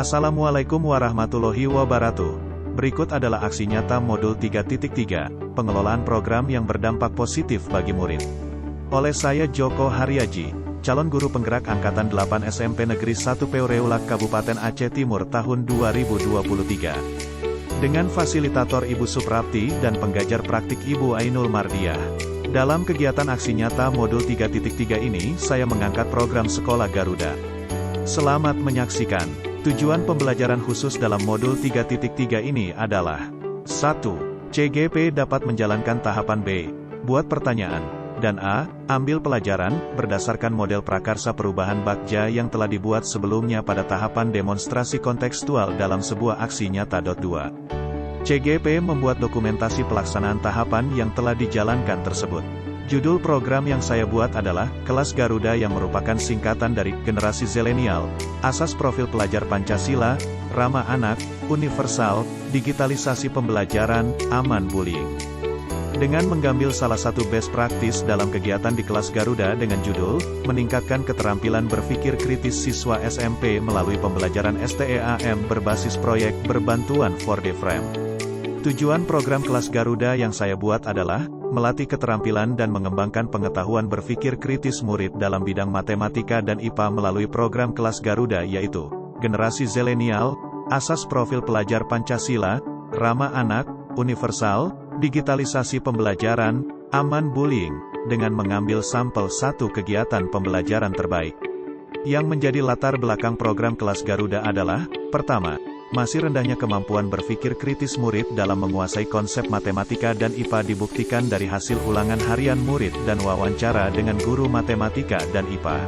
Assalamualaikum warahmatullahi wabarakatuh. Berikut adalah aksi nyata modul 3.3, pengelolaan program yang berdampak positif bagi murid. Oleh saya Joko Haryaji, calon guru penggerak Angkatan 8 SMP Negeri 1 Peureulak Kabupaten Aceh Timur tahun 2023. Dengan fasilitator Ibu Suprapti dan penggajar praktik Ibu Ainul Mardiah. Dalam kegiatan aksi nyata modul 3.3 ini, saya mengangkat program Sekolah Garuda. Selamat menyaksikan. Tujuan pembelajaran khusus dalam modul 3.3 ini adalah 1. CGP dapat menjalankan tahapan B. Buat pertanyaan. Dan A. Ambil pelajaran, berdasarkan model prakarsa perubahan Bagja yang telah dibuat sebelumnya pada tahapan demonstrasi kontekstual dalam sebuah aksi nyata. 2. CGP membuat dokumentasi pelaksanaan tahapan yang telah dijalankan tersebut. Judul program yang saya buat adalah, Kelas Garuda yang merupakan singkatan dari, Generasi Zilenial, Asas Profil Pelajar Pancasila, Ramah Anak, Universal, Digitalisasi Pembelajaran, Aman Bullying. Dengan mengambil salah satu best practice dalam kegiatan di kelas Garuda dengan judul, meningkatkan keterampilan berpikir kritis siswa SMP melalui pembelajaran STEAM berbasis proyek berbantuan for the frame. Tujuan program kelas Garuda yang saya buat adalah, melatih keterampilan dan mengembangkan pengetahuan berpikir kritis murid dalam bidang matematika dan IPA melalui program kelas Garuda yaitu, Generasi Zilenial, Asas Profil Pelajar Pancasila, Ramah Anak, Universal, Digitalisasi Pembelajaran, Aman Bullying, dengan mengambil sampel satu kegiatan pembelajaran terbaik. Yang menjadi latar belakang program kelas Garuda adalah, pertama, masih rendahnya kemampuan berpikir kritis murid dalam menguasai konsep matematika dan IPA dibuktikan dari hasil ulangan harian murid dan wawancara dengan guru matematika dan IPA.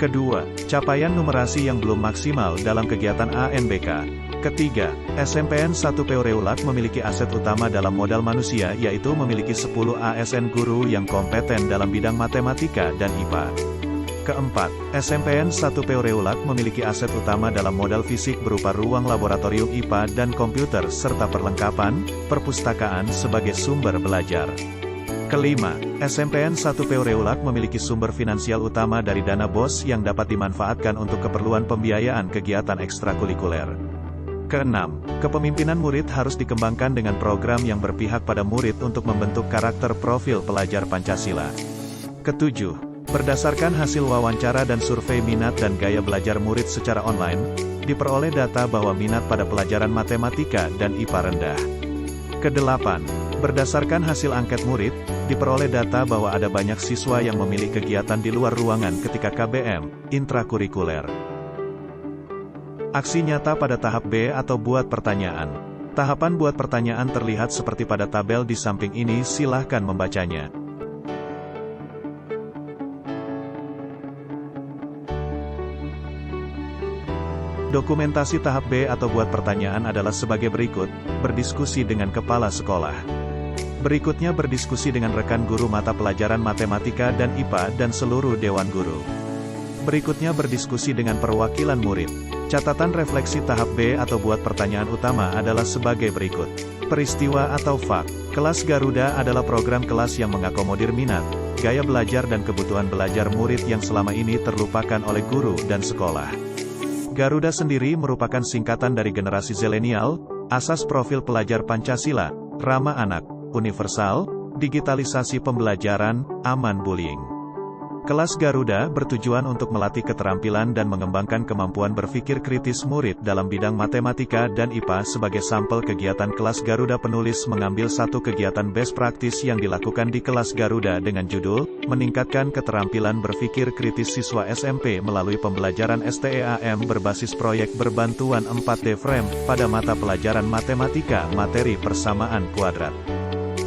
Kedua, capaian numerasi yang belum maksimal dalam kegiatan ANBK. Ketiga, SMPN 1 Peureulak memiliki aset utama dalam modal manusia yaitu memiliki 10 ASN guru yang kompeten dalam bidang matematika dan IPA. Keempat, SMPN 1 Peureulak memiliki aset utama dalam modal fisik berupa ruang laboratorium IPA dan komputer serta perlengkapan, perpustakaan sebagai sumber belajar. Kelima, SMPN 1 Peureulak memiliki sumber finansial utama dari dana BOS yang dapat dimanfaatkan untuk keperluan pembiayaan kegiatan ekstrakurikuler. Keenam, kepemimpinan murid harus dikembangkan dengan program yang berpihak pada murid untuk membentuk karakter profil pelajar Pancasila. Ketujuh, berdasarkan hasil wawancara dan survei minat dan gaya belajar murid secara online, diperoleh data bahwa minat pada pelajaran matematika dan IPA rendah. Kedelapan, berdasarkan hasil angket murid, diperoleh data bahwa ada banyak siswa yang memilih kegiatan di luar ruangan ketika KBM, intrakurikuler. Aksi nyata pada tahap B atau buat pertanyaan. Tahapan buat pertanyaan terlihat seperti pada tabel di samping ini, silahkan membacanya. Dokumentasi tahap B atau buat pertanyaan adalah sebagai berikut, berdiskusi dengan kepala sekolah. Berikutnya berdiskusi dengan rekan guru mata pelajaran matematika dan IPA dan seluruh dewan guru. Berikutnya berdiskusi dengan perwakilan murid. Catatan refleksi tahap B atau buat pertanyaan utama adalah sebagai berikut. Peristiwa atau fak. Kelas Garuda adalah program kelas yang mengakomodir minat, gaya belajar dan kebutuhan belajar murid yang selama ini terlupakan oleh guru dan sekolah. Garuda sendiri merupakan singkatan dari Generasi Zilenial, Asas Profil Pelajar Pancasila, Ramah Anak, Universal, Digitalisasi Pembelajaran, Aman Bullying. Kelas Garuda bertujuan untuk melatih keterampilan dan mengembangkan kemampuan berpikir kritis murid dalam bidang matematika dan IPA. Sebagai sampel kegiatan kelas Garuda, penulis mengambil satu kegiatan best practice yang dilakukan di kelas Garuda dengan judul, meningkatkan keterampilan berpikir kritis siswa SMP melalui pembelajaran STEAM berbasis proyek berbantuan 4D frame, pada mata pelajaran matematika materi persamaan kuadrat.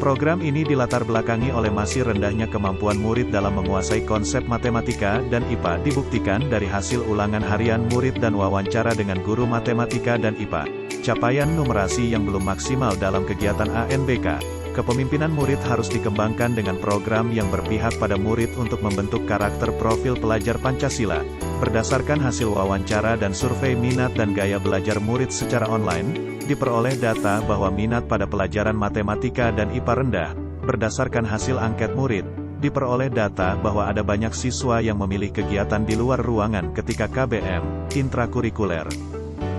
Program ini dilatar belakangi oleh masih rendahnya kemampuan murid dalam menguasai konsep matematika dan IPA dibuktikan dari hasil ulangan harian murid dan wawancara dengan guru matematika dan IPA. Capaian numerasi yang belum maksimal dalam kegiatan ANBK. Kepemimpinan murid harus dikembangkan dengan program yang berpihak pada murid untuk membentuk karakter profil pelajar Pancasila. Berdasarkan hasil wawancara dan survei minat dan gaya belajar murid secara online, diperoleh data bahwa minat pada pelajaran matematika dan IPA rendah. Berdasarkan hasil angket murid, diperoleh data bahwa ada banyak siswa yang memilih kegiatan di luar ruangan ketika KBM, intrakurikuler.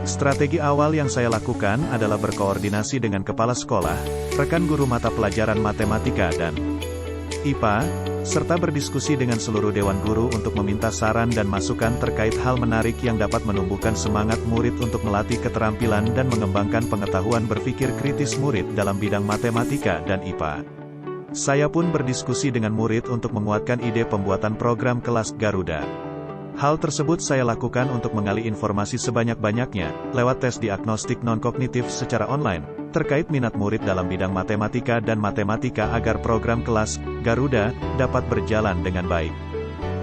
Strategi awal yang saya lakukan adalah berkoordinasi dengan kepala sekolah, rekan guru mata pelajaran matematika dan IPA, serta berdiskusi dengan seluruh dewan guru untuk meminta saran dan masukan terkait hal menarik yang dapat menumbuhkan semangat murid untuk melatih keterampilan dan mengembangkan pengetahuan berpikir kritis murid dalam bidang matematika dan IPA. Saya pun berdiskusi dengan murid untuk menguatkan ide pembuatan program kelas Garuda. Hal tersebut saya lakukan untuk menggali informasi sebanyak-banyaknya, lewat tes diagnostik non-kognitif secara online, terkait minat murid dalam bidang matematika dan matematika agar program kelas Garuda dapat berjalan dengan baik.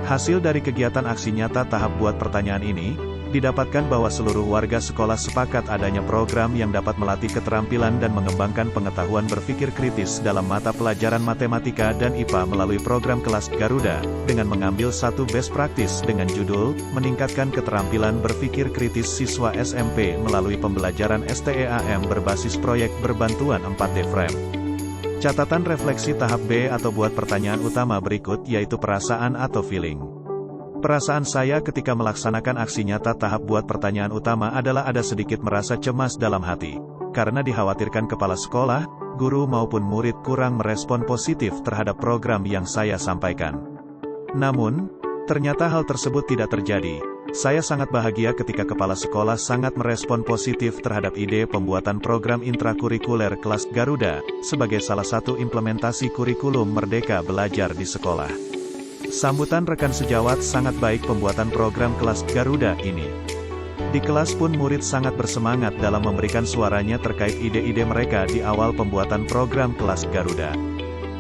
Hasil dari kegiatan aksi nyata tahap buat pertanyaan ini, didapatkan bahwa seluruh warga sekolah sepakat adanya program yang dapat melatih keterampilan dan mengembangkan pengetahuan berpikir kritis dalam mata pelajaran matematika dan IPA melalui program kelas Garuda, dengan mengambil satu best practice dengan judul, meningkatkan keterampilan berpikir kritis siswa SMP melalui pembelajaran STEAM berbasis proyek berbantuan 4D Frame. Catatan refleksi tahap B atau buat pertanyaan utama berikut yaitu perasaan atau feeling. Perasaan saya ketika melaksanakan aksi nyata tahap buat pertanyaan utama adalah ada sedikit merasa cemas dalam hati, karena dikhawatirkan kepala sekolah, guru maupun murid kurang merespon positif terhadap program yang saya sampaikan. Namun, ternyata hal tersebut tidak terjadi. Saya sangat bahagia ketika kepala sekolah sangat merespon positif terhadap ide pembuatan program intrakurikuler kelas Garuda, sebagai salah satu implementasi kurikulum Merdeka Belajar di sekolah. Sambutan rekan sejawat sangat baik pembuatan program kelas Garuda ini. Di kelas pun murid sangat bersemangat dalam memberikan suaranya terkait ide-ide mereka di awal pembuatan program kelas Garuda.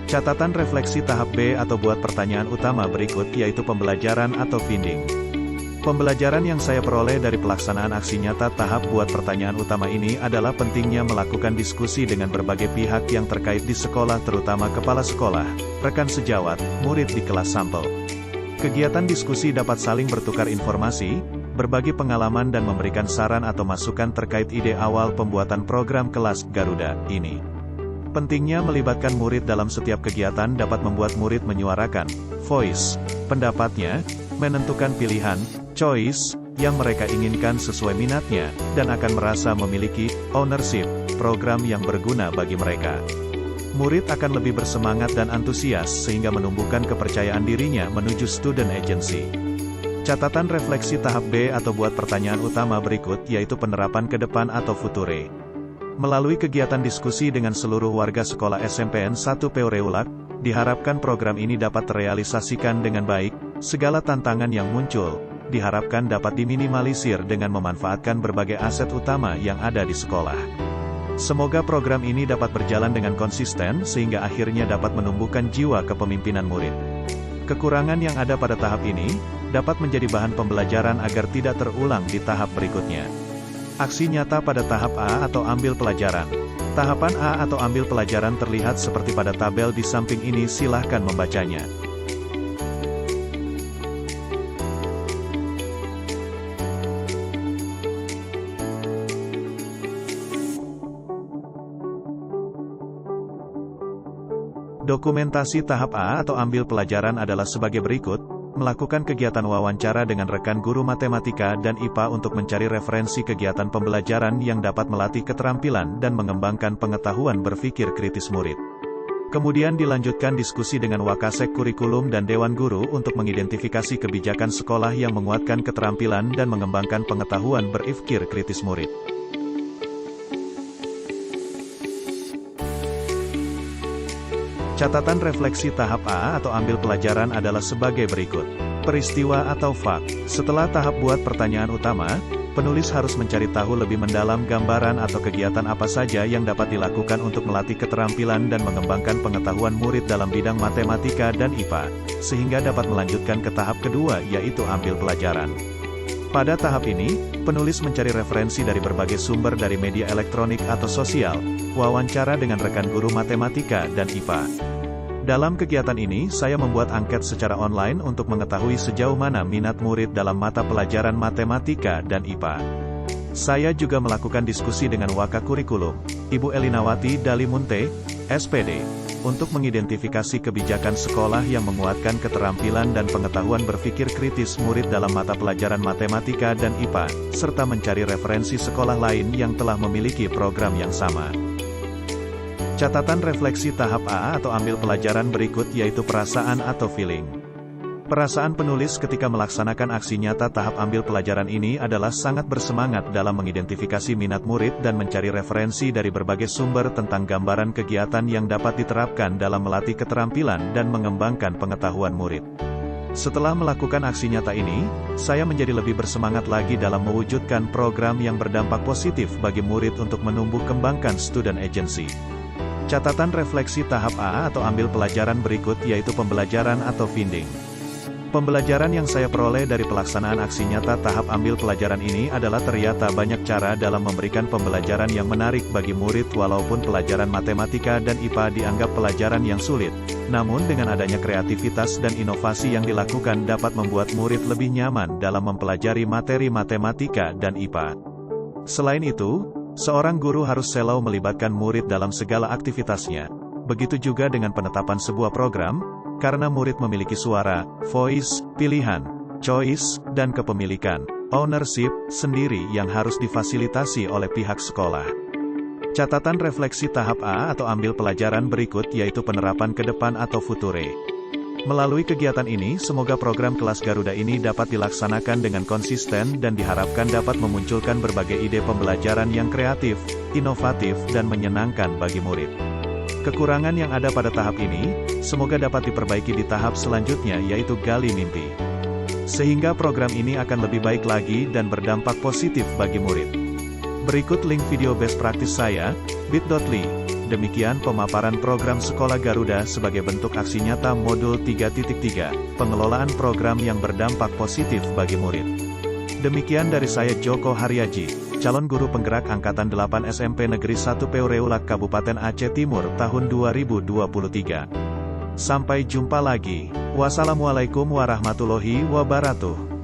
Catatan refleksi tahap B atau buat pertanyaan utama berikut yaitu pembelajaran atau finding. Pembelajaran yang saya peroleh dari pelaksanaan aksi nyata tahap buat pertanyaan utama ini adalah pentingnya melakukan diskusi dengan berbagai pihak yang terkait di sekolah terutama kepala sekolah, rekan sejawat, murid di kelas sampel. Kegiatan diskusi dapat saling bertukar informasi, berbagi pengalaman dan memberikan saran atau masukan terkait ide awal pembuatan program kelas Garuda ini. Pentingnya melibatkan murid dalam setiap kegiatan dapat membuat murid menyuarakan voice pendapatnya, menentukan pilihan choice yang mereka inginkan sesuai minatnya, dan akan merasa memiliki ownership program yang berguna bagi mereka. Murid akan lebih bersemangat dan antusias sehingga menumbuhkan kepercayaan dirinya menuju student agency. Catatan refleksi tahap B atau buat pertanyaan utama berikut yaitu penerapan ke depan atau future. Melalui kegiatan diskusi dengan seluruh warga sekolah SMPN 1 Peureulak, diharapkan program ini dapat terrealisasikan dengan baik. Segala tantangan yang muncul diharapkan dapat diminimalisir dengan memanfaatkan berbagai aset utama yang ada di sekolah. Semoga program ini dapat berjalan dengan konsisten sehingga akhirnya dapat menumbuhkan jiwa kepemimpinan murid. Kekurangan yang ada pada tahap ini dapat menjadi bahan pembelajaran agar tidak terulang di tahap berikutnya. Aksi nyata pada tahap A atau ambil pelajaran. Tahapan A atau ambil pelajaran terlihat seperti pada tabel di samping ini, silahkan membacanya. Dokumentasi tahap A atau ambil pelajaran adalah sebagai berikut, melakukan kegiatan wawancara dengan rekan guru matematika dan IPA untuk mencari referensi kegiatan pembelajaran yang dapat melatih keterampilan dan mengembangkan pengetahuan berpikir kritis murid. Kemudian dilanjutkan diskusi dengan Wakasek Kurikulum dan Dewan Guru untuk mengidentifikasi kebijakan sekolah yang menguatkan keterampilan dan mengembangkan pengetahuan berpikir kritis murid. Catatan refleksi tahap A atau ambil pelajaran adalah sebagai berikut. Peristiwa atau fakt. Setelah tahap buat pertanyaan utama, penulis harus mencari tahu lebih mendalam gambaran atau kegiatan apa saja yang dapat dilakukan untuk melatih keterampilan dan mengembangkan pengetahuan murid dalam bidang matematika dan IPA, sehingga dapat melanjutkan ke tahap kedua yaitu ambil pelajaran. Pada tahap ini, penulis mencari referensi dari berbagai sumber dari media elektronik atau sosial, wawancara dengan rekan guru matematika dan IPA. Dalam kegiatan ini, saya membuat angket secara online untuk mengetahui sejauh mana minat murid dalam mata pelajaran matematika dan IPA. Saya juga melakukan diskusi dengan Wakakurikulum, Ibu Elinawati Dalimunte, SPD. untuk mengidentifikasi kebijakan sekolah yang menguatkan keterampilan dan pengetahuan berpikir kritis murid dalam mata pelajaran matematika dan IPA, serta mencari referensi sekolah lain yang telah memiliki program yang sama. Catatan refleksi tahap A atau ambil pelajaran berikut yaitu perasaan atau feeling. Perasaan penulis ketika melaksanakan aksi nyata tahap ambil pelajaran ini adalah sangat bersemangat dalam mengidentifikasi minat murid dan mencari referensi dari berbagai sumber tentang gambaran kegiatan yang dapat diterapkan dalam melatih keterampilan dan mengembangkan pengetahuan murid. Setelah melakukan aksi nyata ini, saya menjadi lebih bersemangat lagi dalam mewujudkan program yang berdampak positif bagi murid untuk menumbuh kembangkan student agency. Catatan refleksi tahap A atau ambil pelajaran berikut yaitu pembelajaran atau finding. Pembelajaran yang saya peroleh dari pelaksanaan aksi nyata tahap ambil pelajaran ini adalah ternyata banyak cara dalam memberikan pembelajaran yang menarik bagi murid walaupun pelajaran matematika dan IPA dianggap pelajaran yang sulit. Namun dengan adanya kreativitas dan inovasi yang dilakukan dapat membuat murid lebih nyaman dalam mempelajari materi matematika dan IPA. Selain itu, seorang guru harus selalu melibatkan murid dalam segala aktivitasnya. Begitu juga dengan penetapan sebuah program, karena murid memiliki suara, voice, pilihan, choice, dan kepemilikan, ownership, sendiri yang harus difasilitasi oleh pihak sekolah. Catatan refleksi tahap A atau ambil pelajaran berikut yaitu penerapan ke depan atau future. Melalui kegiatan ini, semoga program kelas Garuda ini dapat dilaksanakan dengan konsisten dan diharapkan dapat memunculkan berbagai ide pembelajaran yang kreatif, inovatif, dan menyenangkan bagi murid. Kekurangan yang ada pada tahap ini, semoga dapat diperbaiki di tahap selanjutnya yaitu gali mimpi. Sehingga program ini akan lebih baik lagi dan berdampak positif bagi murid. Berikut link video best practice saya, bit.ly. Demikian pemaparan program Sekolah Garuda sebagai bentuk aksi nyata modul 3.3, pengelolaan program yang berdampak positif bagi murid. Demikian dari saya Joko Haryaji, calon guru penggerak Angkatan 8 SMP Negeri 1 Peureulak Kabupaten Aceh Timur tahun 2023. Sampai jumpa lagi. Wassalamualaikum warahmatullahi wabarakatuh.